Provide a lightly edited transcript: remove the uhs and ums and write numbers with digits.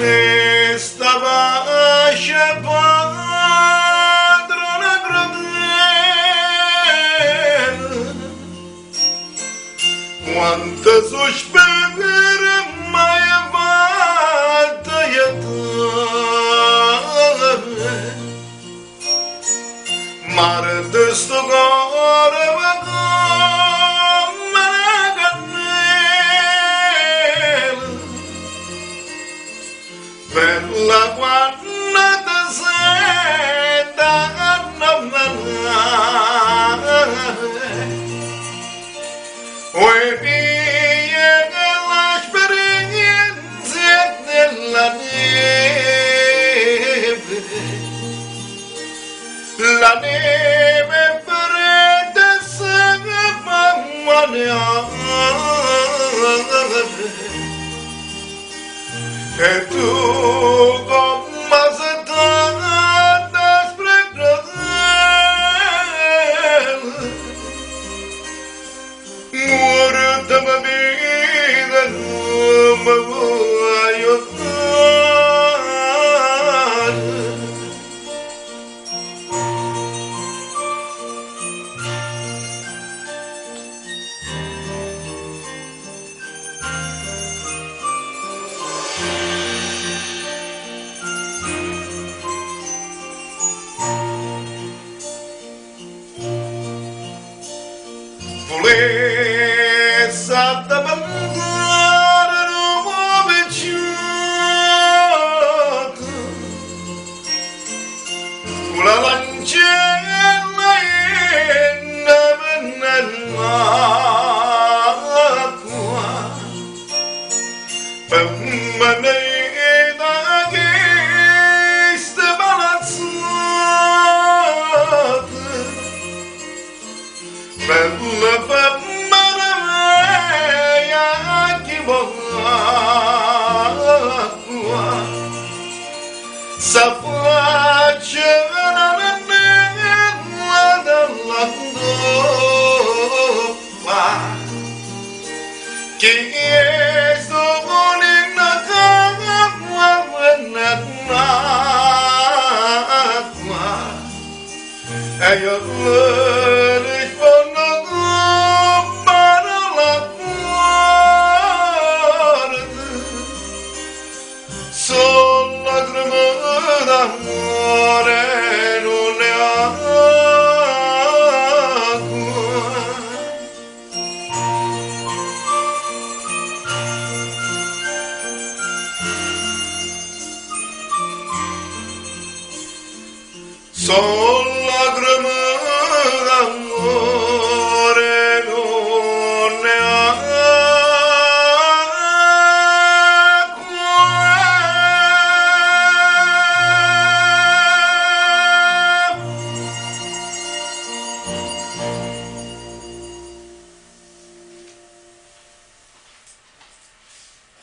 Restava padrona gradela, quantas ospedere mai avata mare de sto gore bella guarda da seta oi pie l'esperienza della neve, la neve fredda se fa e tu come se t'hanno sprecato muore da mia vita non mi voglio volessa t'abbandonare un uomo vecchiato, una lancella nell'acqua, per manera che sta balazzata, bella femmina mia che vuoi s'affaccia nella della coppa che sto volendo nell'acqua e io rispondo d'amore non ne acqua. Son lacrime